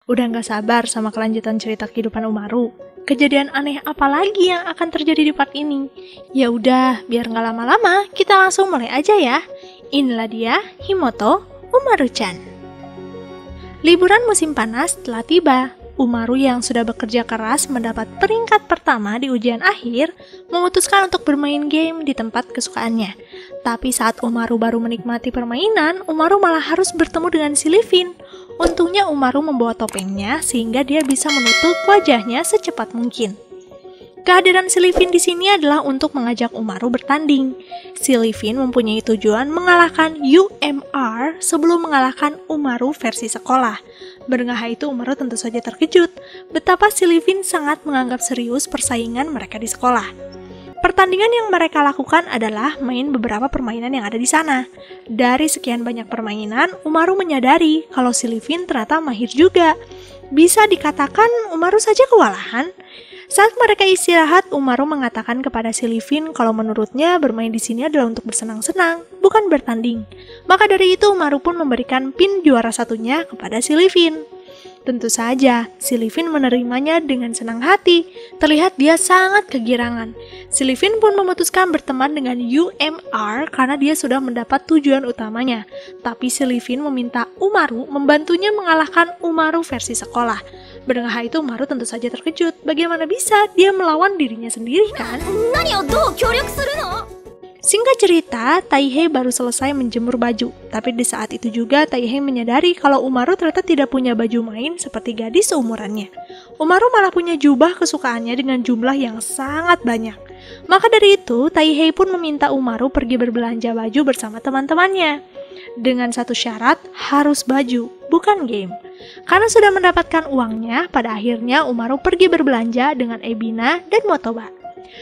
Udah nggak sabar sama kelanjutan cerita kehidupan Umaru. Kejadian aneh apa lagi yang akan terjadi di part ini? Ya udah, biar nggak lama-lama, kita langsung mulai aja ya. Inilah dia Himoto Umaru-chan. Liburan musim panas telah tiba. Umaru yang sudah bekerja keras mendapat peringkat pertama di ujian akhir, memutuskan untuk bermain game di tempat kesukaannya. Tapi saat Umaru baru menikmati permainan, Umaru malah harus bertemu dengan si Livin. Untungnya Umaru membawa topengnya sehingga dia bisa menutup wajahnya secepat mungkin. Kehadiran si Livin di sini adalah untuk mengajak Umaru bertanding. Si Livin mempunyai tujuan mengalahkan UMR sebelum mengalahkan Umaru versi sekolah. Mendengar itu Umaru tentu saja terkejut betapa si Livin sangat menganggap serius persaingan mereka di sekolah. Pertandingan yang mereka lakukan adalah main beberapa permainan yang ada di sana. Dari sekian banyak permainan, Umaru menyadari kalau si Livin ternyata mahir juga. Bisa dikatakan Umaru saja kewalahan. Saat mereka istirahat, Umaru mengatakan kepada si Livin kalau menurutnya bermain di sini adalah untuk bersenang-senang, bukan bertanding. Maka dari itu Umaru pun memberikan pin juara satunya kepada si Livin. Tentu saja, si Livin menerimanya dengan senang hati. Terlihat dia sangat kegirangan. Si Livin pun memutuskan berteman dengan UMR karena dia sudah mendapat tujuan utamanya. Tapi si Livin meminta Umaru membantunya mengalahkan Umaru versi sekolah. Mendengar itu Umaru tentu saja terkejut. Bagaimana bisa dia melawan dirinya sendiri kan? Singkat cerita, Taihei baru selesai menjemur baju. Tapi di saat itu juga Taihei menyadari kalau Umaru ternyata tidak punya baju main seperti gadis seumurannya. Umaru malah punya jubah kesukaannya dengan jumlah yang sangat banyak. Maka dari itu, Taihei pun meminta Umaru pergi berbelanja baju bersama teman-temannya. Dengan satu syarat, harus baju, bukan game. Karena sudah mendapatkan uangnya, pada akhirnya Umaru pergi berbelanja dengan Ebina dan Motoba.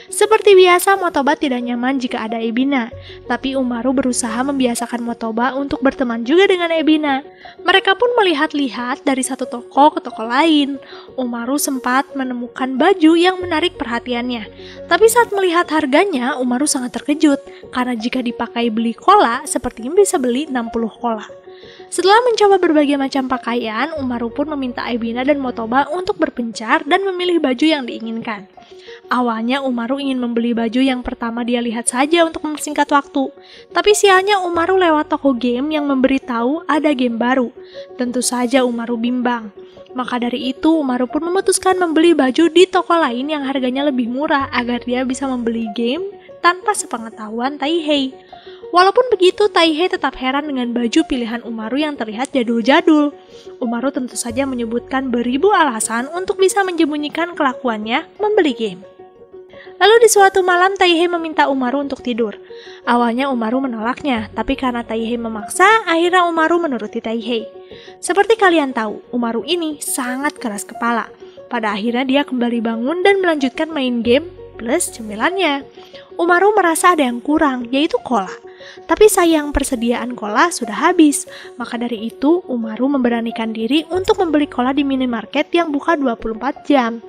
Seperti biasa, Motoba tidak nyaman jika ada Ebina, tapi Umaru berusaha membiasakan Motoba untuk berteman juga dengan Ebina. Mereka pun melihat-lihat dari satu toko ke toko lain. Umaru sempat menemukan baju yang menarik perhatiannya. Tapi saat melihat harganya, Umaru sangat terkejut, karena jika dipakai beli kola, sepertinya bisa beli 60 kola. Setelah mencoba berbagai macam pakaian, Umaru pun meminta Ebina dan Motoba untuk berpencar dan memilih baju yang diinginkan. Awalnya Umaru ingin membeli baju yang pertama dia lihat saja untuk mempersingkat waktu. Tapi sialnya Umaru lewat toko game yang memberitahu ada game baru. Tentu saja Umaru bimbang. Maka dari itu Umaru pun memutuskan membeli baju di toko lain yang harganya lebih murah agar dia bisa membeli game tanpa sepengetahuan Taihei. Walaupun begitu, Taihei tetap heran dengan baju pilihan Umaru yang terlihat jadul-jadul. Umaru tentu saja menyebutkan beribu alasan untuk bisa menyembunyikan kelakuannya membeli game. Lalu di suatu malam Taihei meminta Umaru untuk tidur. Awalnya Umaru menolaknya, tapi karena Taihei memaksa, akhirnya Umaru menuruti Taihei. Seperti kalian tahu, Umaru ini sangat keras kepala. Pada akhirnya dia kembali bangun dan melanjutkan main game plus cemilannya. Umaru merasa ada yang kurang, yaitu cola. Tapi sayang persediaan cola sudah habis. Maka dari itu Umaru memberanikan diri untuk membeli cola di minimarket yang buka 24 jam.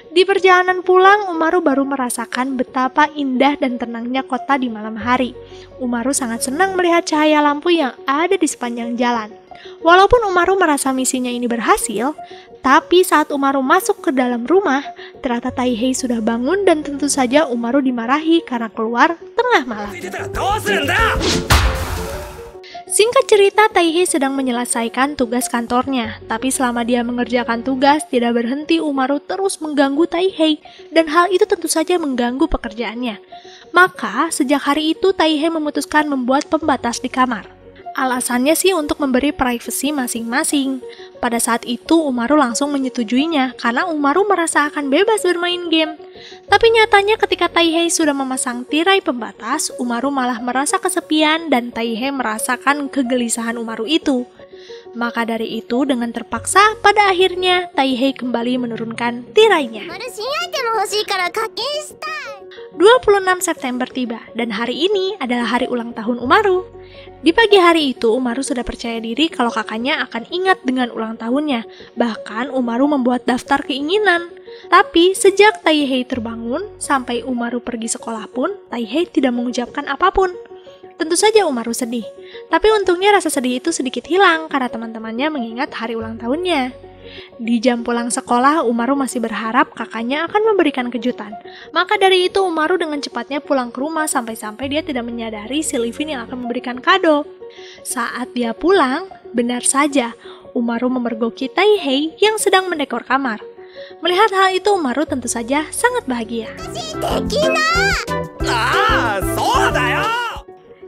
Di perjalanan pulang, Umaru baru merasakan betapa indah dan tenangnya kota di malam hari. Umaru sangat senang melihat cahaya lampu yang ada di sepanjang jalan. Walaupun Umaru merasa misinya ini berhasil, tapi saat Umaru masuk ke dalam rumah, ternyata Taihei sudah bangun dan tentu saja Umaru dimarahi karena keluar tengah malam. Singkat cerita, Taihei sedang menyelesaikan tugas kantornya, tapi selama dia mengerjakan tugas, tidak berhenti Umaru terus mengganggu Taihei, dan hal itu tentu saja mengganggu pekerjaannya. Maka, sejak hari itu Taihei memutuskan membuat pembatas di kamar. Alasannya sih untuk memberi privasi masing-masing. Pada saat itu Umaru langsung menyetujuinya karena Umaru merasa akan bebas bermain game. Tapi nyatanya ketika Taihei sudah memasang tirai pembatas, Umaru malah merasa kesepian dan Taihei merasakan kegelisahan Umaru itu. Maka dari itu dengan terpaksa pada akhirnya Taihei kembali menurunkan tirainya. 26 September tiba dan hari ini adalah hari ulang tahun Umaru. Di pagi hari itu, Umaru sudah percaya diri kalau kakaknya akan ingat dengan ulang tahunnya. Bahkan Umaru membuat daftar keinginan. Tapi sejak Taihei terbangun, sampai Umaru pergi sekolah pun, Taihei tidak mengucapkan apapun. Tentu saja Umaru sedih, tapi untungnya rasa sedih itu sedikit hilang karena teman-temannya mengingat hari ulang tahunnya. Di jam pulang sekolah, Umaru masih berharap kakaknya akan memberikan kejutan. Maka dari itu Umaru dengan cepatnya pulang ke rumah sampai-sampai dia tidak menyadari si Livin yang akan memberikan kado. Saat dia pulang, benar saja Umaru memergoki Taihei yang sedang mendekor kamar. Melihat hal itu Umaru tentu saja sangat bahagia.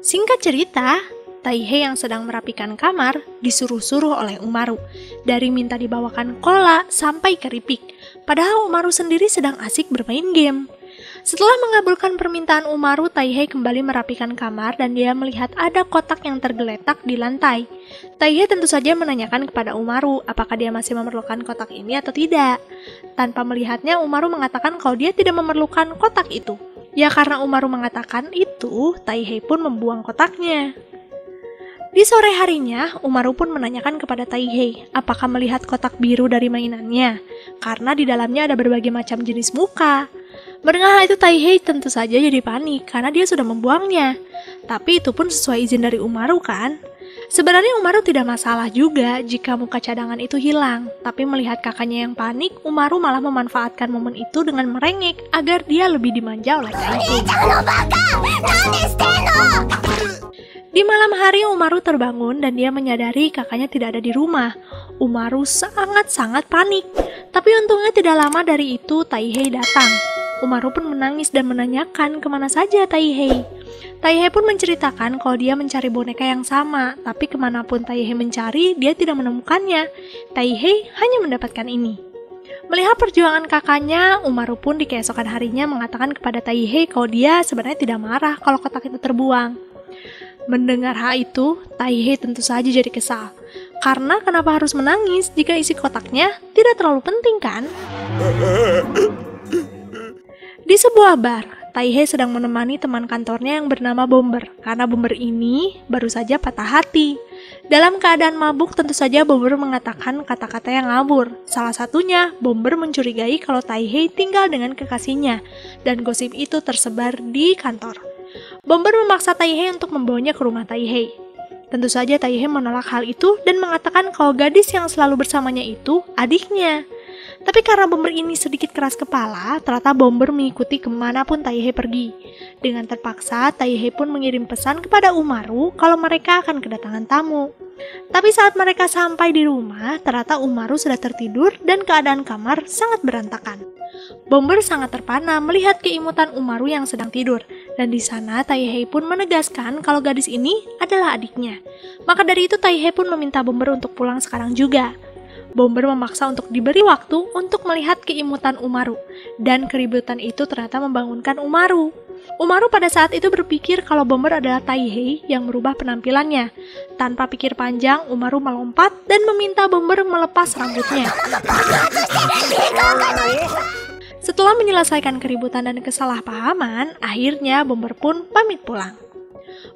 Singkat cerita, Taihei yang sedang merapikan kamar disuruh-suruh oleh Umaru. Dari minta dibawakan kola sampai keripik. Padahal Umaru sendiri sedang asik bermain game. Setelah mengabulkan permintaan Umaru, Taihei kembali merapikan kamar dan dia melihat ada kotak yang tergeletak di lantai. Taihei tentu saja menanyakan kepada Umaru apakah dia masih memerlukan kotak ini atau tidak. Tanpa melihatnya, Umaru mengatakan kalau dia tidak memerlukan kotak itu. Ya karena Umaru mengatakan itu, Taihei pun membuang kotaknya. Di sore harinya, Umaru pun menanyakan kepada Taihei apakah melihat kotak biru dari mainannya, karena di dalamnya ada berbagai macam jenis muka. Mendengar hal itu Taihei tentu saja jadi panik karena dia sudah membuangnya. Tapi itu pun sesuai izin dari Umaru kan? Sebenarnya Umaru tidak masalah juga jika muka cadangan itu hilang, tapi melihat kakaknya yang panik, Umaru malah memanfaatkan momen itu dengan merengek agar dia lebih dimanja oleh Taihei. Di malam hari Umaru terbangun dan dia menyadari kakaknya tidak ada di rumah. Umaru sangat-sangat panik. Tapi untungnya tidak lama dari itu Taihei datang. Umaru pun menangis dan menanyakan kemana saja Taihei. Taihei pun menceritakan kalau dia mencari boneka yang sama, tapi kemanapun Taihei mencari, dia tidak menemukannya. Taihei hanya mendapatkan ini. Melihat perjuangan kakaknya, Umaru pun di keesokan harinya mengatakan kepada Taihei kalau dia sebenarnya tidak marah kalau kotak itu terbuang. Mendengar hal itu, Taihei tentu saja jadi kesal. Karena kenapa harus menangis jika isi kotaknya tidak terlalu penting kan? Di sebuah bar, Taihei sedang menemani teman kantornya yang bernama Bomber. Karena Bomber ini baru saja patah hati. Dalam keadaan mabuk tentu saja Bomber mengatakan kata-kata yang ngawur. Salah satunya, Bomber mencurigai kalau Taihei tinggal dengan kekasihnya. Dan gosip itu tersebar di kantor. Bomber memaksa Taihei untuk membawanya ke rumah Taihei. Tentu saja Taihei menolak hal itu dan mengatakan kalau gadis yang selalu bersamanya itu adiknya. Tapi karena Bomber ini sedikit keras kepala, ternyata Bomber mengikuti kemanapun Taihei pergi. Dengan terpaksa, Taihei pun mengirim pesan kepada Umaru kalau mereka akan kedatangan tamu. Tapi saat mereka sampai di rumah, ternyata Umaru sudah tertidur dan keadaan kamar sangat berantakan. Bomber sangat terpana melihat keimutan Umaru yang sedang tidur, dan di sana Taihei pun menegaskan kalau gadis ini adalah adiknya. Maka dari itu Taihei pun meminta Bomber untuk pulang sekarang juga. Bomber memaksa untuk diberi waktu untuk melihat keimutan Umaru, dan keributan itu ternyata membangunkan Umaru. Umaru pada saat itu berpikir kalau Bomber adalah Taihei yang merubah penampilannya. Tanpa pikir panjang, Umaru melompat dan meminta Bomber melepas rambutnya. Setelah menyelesaikan keributan dan kesalahpahaman, akhirnya Bomber pun pamit pulang.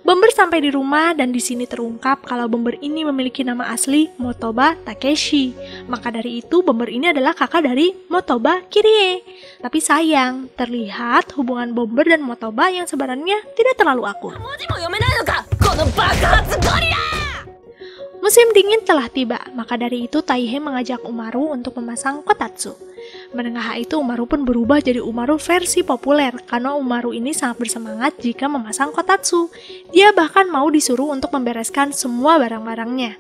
Bomber sampai di rumah dan di sini terungkap kalau Bomber ini memiliki nama asli Motoba Takeshi. Maka dari itu Bomber ini adalah kakak dari Motoba Kirie. Tapi sayang, terlihat hubungan Bomber dan Motoba yang sebenarnya tidak terlalu akur. Musim dingin telah tiba, maka dari itu Taihei mengajak Umaru untuk memasang kotatsu. Mendengar hal itu, Umaru pun berubah jadi Umaru versi populer, karena Umaru ini sangat bersemangat jika memasang kotatsu. Dia bahkan mau disuruh untuk membereskan semua barang-barangnya.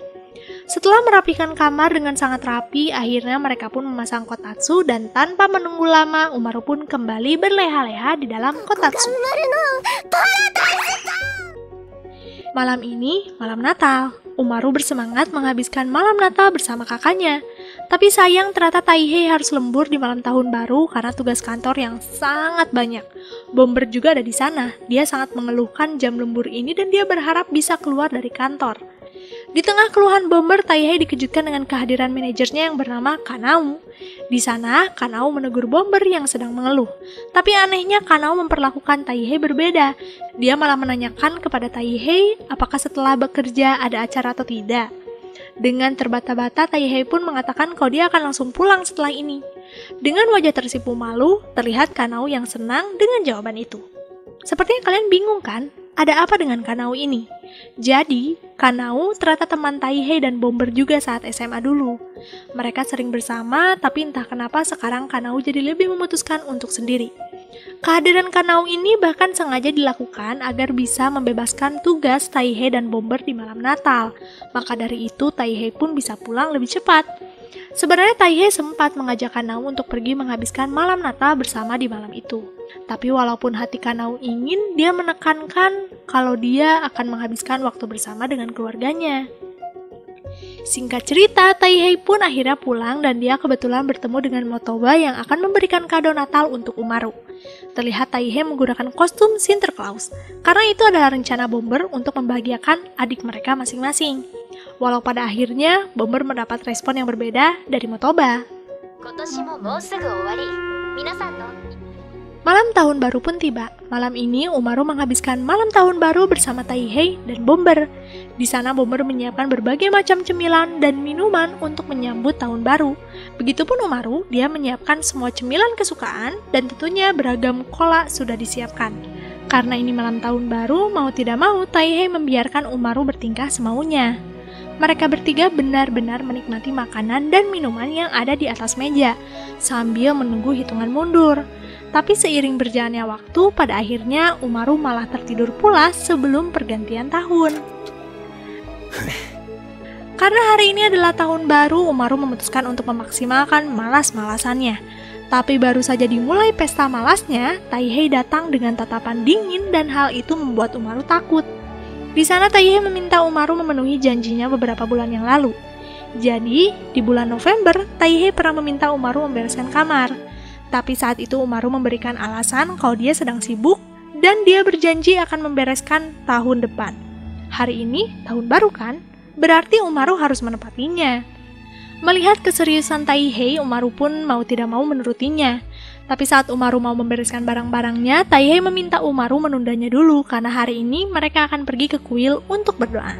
Setelah merapikan kamar dengan sangat rapi, akhirnya mereka pun memasang kotatsu dan tanpa menunggu lama, Umaru pun kembali berleha-leha di dalam kotatsu. Malam ini, malam Natal. Umaru bersemangat menghabiskan malam Natal bersama kakaknya. Tapi sayang ternyata Taihei harus lembur di malam tahun baru karena tugas kantor yang sangat banyak. Bomber juga ada di sana. Dia sangat mengeluhkan jam lembur ini dan dia berharap bisa keluar dari kantor. Di tengah keluhan Bomber, Taihei dikejutkan dengan kehadiran manajernya yang bernama Kanao. Di sana, Kanao menegur Bomber yang sedang mengeluh. Tapi anehnya Kanao memperlakukan Taihei berbeda. Dia malah menanyakan kepada Taihei apakah setelah bekerja ada acara atau tidak. Dengan terbata-bata, Taihei pun mengatakan kalau dia akan langsung pulang setelah ini. Dengan wajah tersipu malu, terlihat Kanao yang senang dengan jawaban itu. Sepertinya kalian bingung kan? ada apa dengan Kanao ini? Jadi, Kanao ternyata teman Taihei dan Bomber juga saat SMA dulu. Mereka sering bersama, tapi entah kenapa sekarang Kanao jadi lebih memutuskan untuk sendiri. Kehadiran Kanao ini bahkan sengaja dilakukan agar bisa membebaskan tugas Taihei dan Bomber di malam Natal. Maka dari itu, Taihei pun bisa pulang lebih cepat. Sebenarnya Taihei sempat mengajak Kanao untuk pergi menghabiskan malam Natal bersama di malam itu. Tapi walaupun hati Kanao ingin, dia menekankan kalau dia akan menghabiskan waktu bersama dengan keluarganya. Singkat cerita, Taihei pun akhirnya pulang dan dia kebetulan bertemu dengan Motoba yang akan memberikan kado Natal untuk Umaru. Terlihat Taihei menggunakan kostum Santa Claus, karena itu adalah rencana Bomber untuk membahagiakan adik mereka masing-masing. Walau pada akhirnya, Bomber mendapat respon yang berbeda dari Motoba. Malam tahun baru pun tiba. Malam ini, Umaru menghabiskan malam tahun baru bersama Taihei dan Bomber. Di sana Bomber menyiapkan berbagai macam cemilan dan minuman untuk menyambut tahun baru. Begitupun Umaru, dia menyiapkan semua cemilan kesukaan dan tentunya beragam cola sudah disiapkan. Karena ini malam tahun baru, mau tidak mau Taihei membiarkan Umaru bertingkah semaunya. Mereka bertiga benar-benar menikmati makanan dan minuman yang ada di atas meja, sambil menunggu hitungan mundur. Tapi seiring berjalannya waktu, pada akhirnya Umaru malah tertidur pula sebelum pergantian tahun. Karena hari ini adalah tahun baru, Umaru memutuskan untuk memaksimalkan malas-malasannya. Tapi baru saja dimulai pesta malasnya, Taihei datang dengan tatapan dingin dan hal itu membuat Umaru takut. Di sana Taihei meminta Umaru memenuhi janjinya beberapa bulan yang lalu. Jadi, di bulan November, Taihei pernah meminta Umaru membereskan kamar. Tapi saat itu Umaru memberikan alasan kalau dia sedang sibuk dan dia berjanji akan membereskan tahun depan. Hari ini, tahun baru kan? Berarti Umaru harus menepatinya. Melihat keseriusan Taihei, Umaru pun mau tidak mau menurutinya. Tapi saat Umaru mau membereskan barang-barangnya, Taihei meminta Umaru menundanya dulu karena hari ini mereka akan pergi ke kuil untuk berdoa.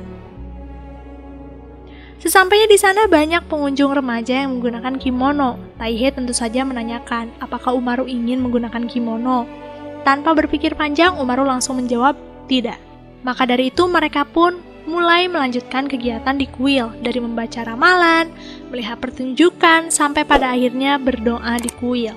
Sesampainya di sana banyak pengunjung remaja yang menggunakan kimono. Taihei tentu saja menanyakan apakah Umaru ingin menggunakan kimono. Tanpa berpikir panjang, Umaru langsung menjawab tidak. Maka dari itu mereka pun mulai melanjutkan kegiatan di kuil, dari membaca ramalan, melihat pertunjukan, sampai pada akhirnya berdoa di kuil.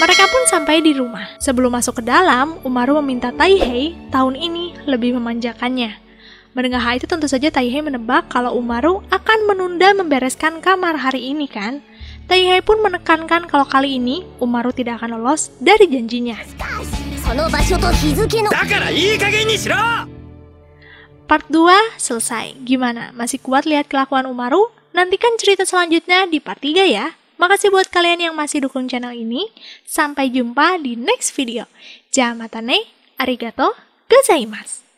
Mereka pun sampai di rumah. Sebelum masuk ke dalam, Umaru meminta Taihei tahun ini lebih memanjakannya. Mendengar hal itu tentu saja Taihei menebak kalau Umaru akan menunda membereskan kamar hari ini kan. Taihei pun menekankan kalau kali ini Umaru tidak akan lolos dari janjinya. Part 2 selesai. Gimana? Masih kuat lihat kelakuan Umaru? Nantikan cerita selanjutnya di part 3 ya. Makasih buat kalian yang masih dukung channel ini. Sampai jumpa di next video. Jamatane, arigato gozaimasu.